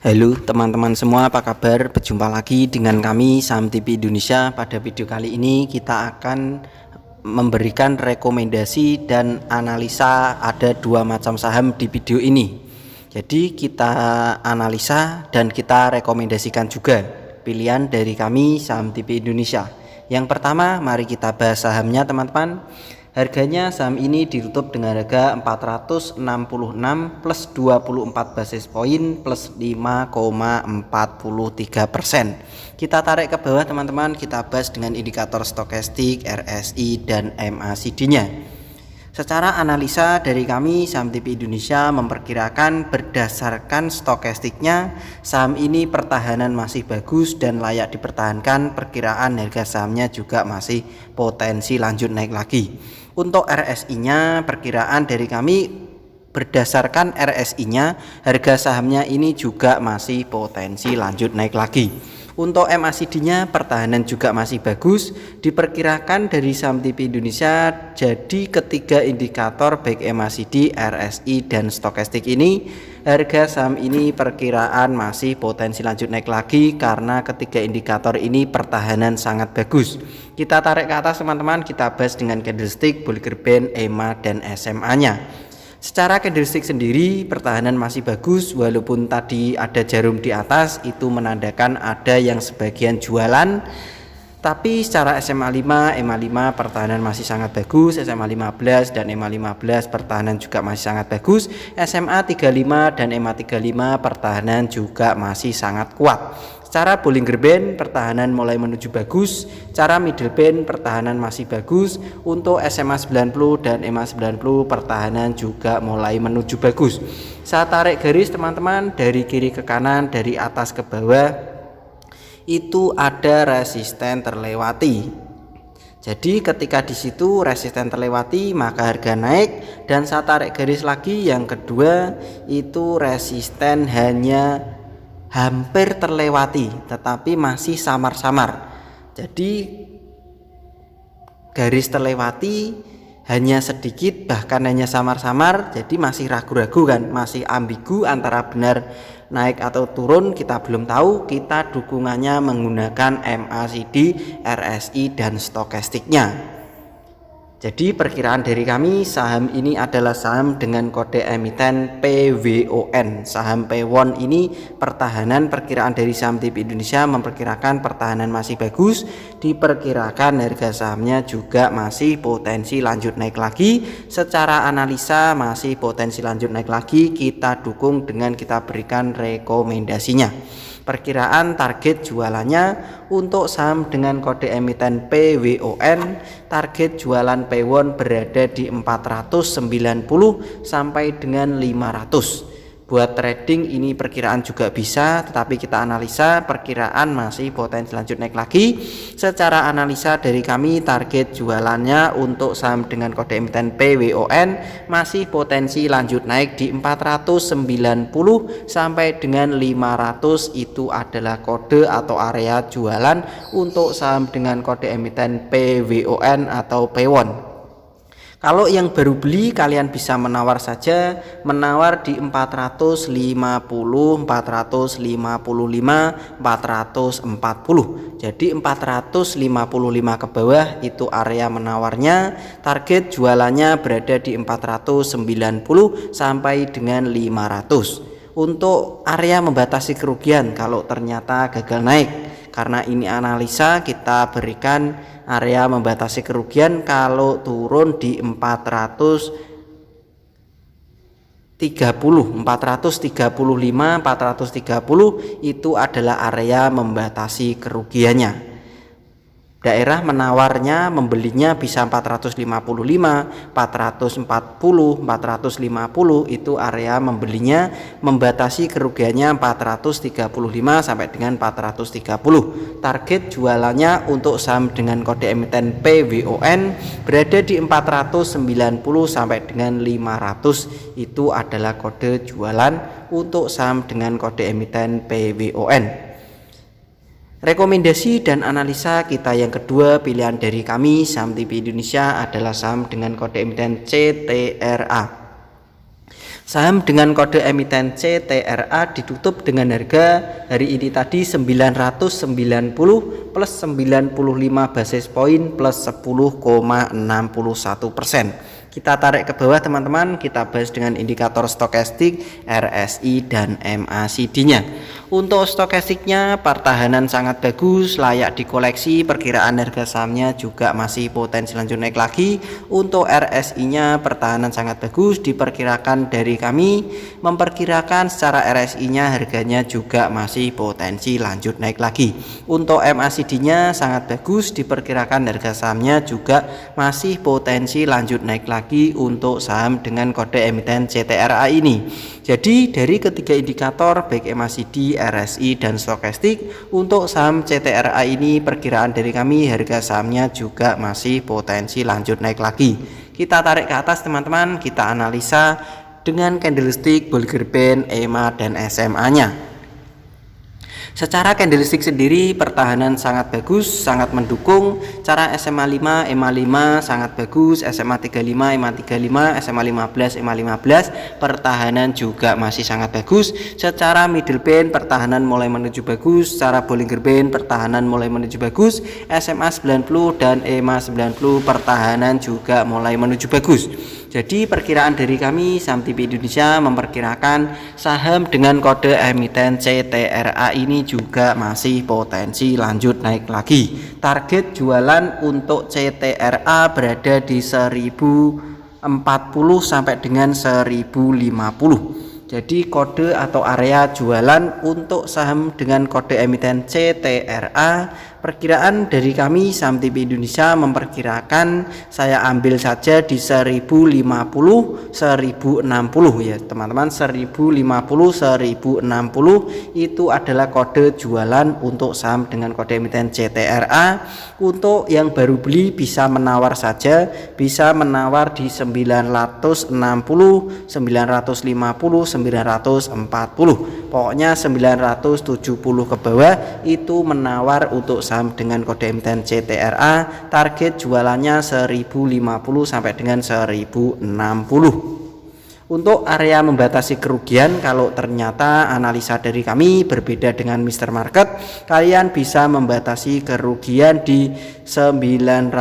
Halo teman-teman semua, apa kabar? Berjumpa lagi dengan kami Saham TV Indonesia. Pada video kali ini kita akan memberikan rekomendasi dan analisa ada dua macam saham di video ini. Jadi kita analisa dan kita rekomendasikan juga pilihan dari kami Saham TV Indonesia. Yang pertama, mari kita bahas sahamnya teman-teman. Harganya saham ini ditutup dengan harga 466 plus 24 basis poin plus 5,43%. Kita tarik ke bawah teman-teman, kita bahas dengan indikator stokastik, RSI dan MACD-nya. Secara analisa dari kami Saham TV Indonesia memperkirakan berdasarkan stokastiknya saham ini pertahanan masih bagus dan layak dipertahankan. Perkiraan harga sahamnya juga masih potensi lanjut naik lagi. Untuk RSI-nya perkiraan dari kami berdasarkan RSI-nya harga sahamnya ini juga masih potensi lanjut naik lagi. Untuk MACD-nya pertahanan juga masih bagus, diperkirakan dari Saham TV Indonesia. Jadi ketiga indikator baik MACD, RSI dan stokastik ini, harga saham ini perkiraan masih potensi lanjut naik lagi karena ketiga indikator ini pertahanan sangat bagus. Kita tarik ke atas teman-teman, kita bahas dengan candlestick, Bollinger Band, EMA dan SMA-nya. Secara candlestick sendiri pertahanan masih bagus, walaupun tadi ada jarum di atas itu menandakan ada yang sebagian jualan. Tapi secara SMA 5, EMA 5 pertahanan masih sangat bagus, SMA 15 dan EMA 15 pertahanan juga masih sangat bagus, SMA 35 dan EMA 35 pertahanan juga masih sangat kuat. Secara Bollinger Band pertahanan mulai menuju bagus, cara middle band pertahanan masih bagus, untuk SMA 90 dan EMA 90 pertahanan juga mulai menuju bagus. Saya tarik garis teman-teman dari kiri ke kanan, dari atas ke bawah, itu ada resisten terlewati. Jadi ketika di situ resisten terlewati maka harga naik, dan saya tarik garis lagi yang kedua itu resisten hanya hampir terlewati tetapi masih samar-samar. Jadi garis terlewati hanya sedikit, bahkan hanya samar-samar, jadi masih ragu-ragu kan, masih ambigu antara benar naik atau turun. Kita belum tahu, kita dukungannya menggunakan MACD, RSI dan stokastiknya. Jadi perkiraan dari kami saham ini adalah saham dengan kode emiten PWON. Saham PWON ini pertahanan, perkiraan dari Saham TV Indonesia memperkirakan pertahanan masih bagus, diperkirakan harga sahamnya juga masih potensi lanjut naik lagi. Secara analisa masih potensi lanjut naik lagi, kita dukung dengan kita berikan rekomendasinya. Perkiraan target jualannya untuk saham dengan kode emiten PWON, target jualan PWON berada di 490 sampai dengan 500. Buat trading ini perkiraan juga bisa, tetapi kita analisa perkiraan masih potensi lanjut naik lagi. Secara analisa dari kami target jualannya untuk saham dengan kode emiten PWON masih potensi lanjut naik di 490 sampai dengan 500. Itu adalah kode atau area jualan untuk saham dengan kode emiten PWON atau PWON. Kalau yang baru beli kalian bisa menawar saja, menawar di 450, 455, 440. Jadi 455 ke bawah itu area menawarnya. Target jualannya berada di 490 sampai dengan 500. Untuk area membatasi kerugian kalau ternyata gagal naik, karena ini analisa, kita berikan area membatasi kerugian kalau turun di 435, 430 itu adalah area membatasi kerugiannya. Daerah menawarnya, membelinya bisa 455, 440, 450 itu area membelinya, membatasi kerugiannya 435 sampai dengan 430. Target jualannya untuk saham dengan kode emiten PWON berada di 490 sampai dengan 500. Itu adalah kode jualan untuk saham dengan kode emiten PWON. Rekomendasi dan analisa kita yang kedua, pilihan dari kami Saham TV Indonesia adalah saham dengan kode emiten CTRA. Saham dengan kode emiten CTRA ditutup dengan harga hari ini tadi 990 plus 95 basis point plus 10,61%. Kita tarik ke bawah teman-teman, kita bahas dengan indikator stokastik, RSI dan MACD-nya. Untuk stokastiknya pertahanan sangat bagus, layak dikoleksi, perkiraan harga sahamnya juga masih potensi lanjut naik lagi. Untuk RSI-nya pertahanan sangat bagus, diperkirakan dari kami memperkirakan secara RSI-nya harganya juga masih potensi lanjut naik lagi. Untuk MACD-nya sangat bagus, diperkirakan harga sahamnya juga masih potensi lanjut naik lagi untuk saham dengan kode emiten CTRA ini. Jadi dari ketiga indikator baik MACD, RSI dan stokastik, untuk saham CTRA ini perkiraan dari kami harga sahamnya juga masih potensi lanjut naik lagi. Kita tarik ke atas teman-teman, kita analisa dengan candlestick, Bollinger Band, EMA dan SMA-nya. Secara candlestick sendiri pertahanan sangat bagus, sangat mendukung. Cara SMA 5, EMA 5 sangat bagus, SMA 35, EMA 35, SMA 15, EMA 15 pertahanan juga masih sangat bagus. Secara middle band pertahanan mulai menuju bagus, secara Bollinger Band pertahanan mulai menuju bagus, SMA 90 dan EMA 90 pertahanan juga mulai menuju bagus. Jadi perkiraan dari kami Saham TV Indonesia memperkirakan saham dengan kode emiten CTRA ini juga masih potensi lanjut naik lagi. Target jualan untuk CTRA berada di 1040 sampai dengan 1050. Jadi kode atau area jualan untuk saham dengan kode emiten CTRA, perkiraan dari kami Saham TV Indonesia memperkirakan saya ambil saja di 1050 1060 ya teman-teman. 1050 1060 itu adalah kode jualan untuk saham dengan kode emiten CTRA. Untuk yang baru beli bisa menawar saja, bisa menawar di 960 950 940, pokoknya 970 ke bawah itu menawar untuk saham dengan kode emiten CTRA. Target jualannya 1050 sampai dengan 1060. Untuk area membatasi kerugian, kalau ternyata analisa dari kami berbeda dengan Mr. Market, kalian bisa membatasi kerugian di 910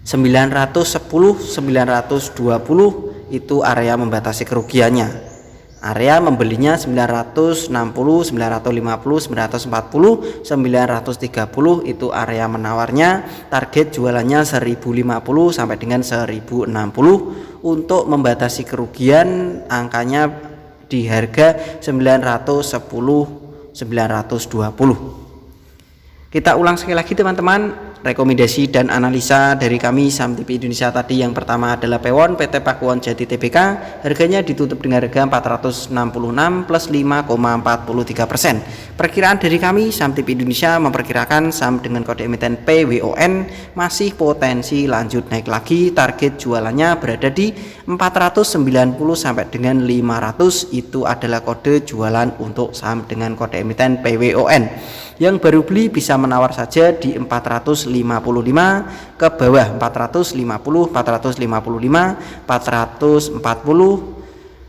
920 itu area membatasi kerugiannya. Area membelinya 960 950 940 930 itu area menawarnya. Target jualannya 1050 sampai dengan 1060. Untuk membatasi kerugian angkanya di harga 910 920. Kita ulang sekali lagi teman-teman. Rekomendasi dan analisa dari kami Saham TV Indonesia tadi, yang pertama adalah Pewon PT Pakuwon Jati Tbk, harganya ditutup dengan harga 466 plus 5,43%. Perkiraan dari kami Saham TV Indonesia memperkirakan saham dengan kode emiten PWON masih potensi lanjut naik lagi. Target jualannya berada di 490 sampai dengan 500, itu adalah kode jualan untuk saham dengan kode emiten PWON. Yang baru beli bisa menawar saja di 455 ke bawah, 450 455 440.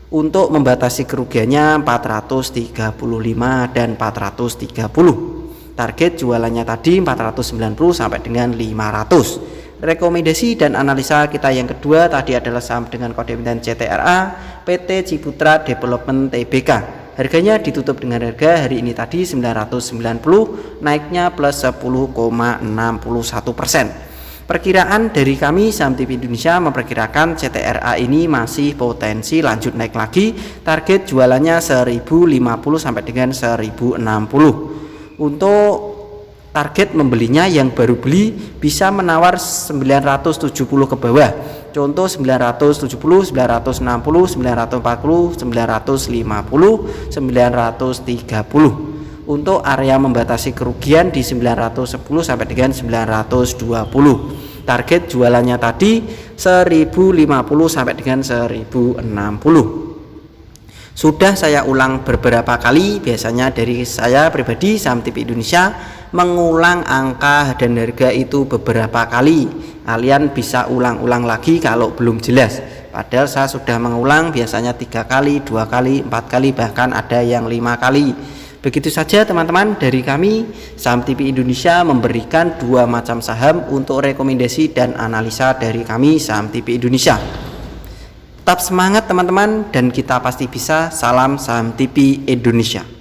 Untuk membatasi kerugiannya 435 dan 430. Target jualannya tadi 490 sampai dengan 500. Rekomendasi dan analisa kita yang kedua tadi adalah saham dengan kode emiten CTRA PT Ciputra Development Tbk. Harganya ditutup dengan harga hari ini tadi 990, naiknya plus 10,61%. Perkiraan dari kami Saham TV Indonesia memperkirakan CTRA ini masih potensi lanjut naik lagi. Target jualannya 1050 sampai dengan 1060. Untuk target membelinya yang baru beli bisa menawar 970 ke bawah. Contoh 970, 960, 940, 950, 930. Untuk area membatasi kerugian di 910 sampai dengan 920. Target jualannya tadi 1050 sampai dengan 1060. Sudah saya ulang beberapa kali, biasanya dari saya pribadi Saham TV Indonesia mengulang angka dan harga itu beberapa kali. Kalian bisa ulang-ulang lagi kalau belum jelas. Padahal saya sudah mengulang biasanya 3 kali, 2 kali, 4 kali, bahkan ada yang 5 kali. Begitu saja teman-teman dari kami. Saham TV Indonesia memberikan 2 macam saham untuk rekomendasi dan analisa dari kami Saham TV Indonesia. Tetap semangat teman-teman, dan kita pasti bisa. Salam Saham TV Indonesia.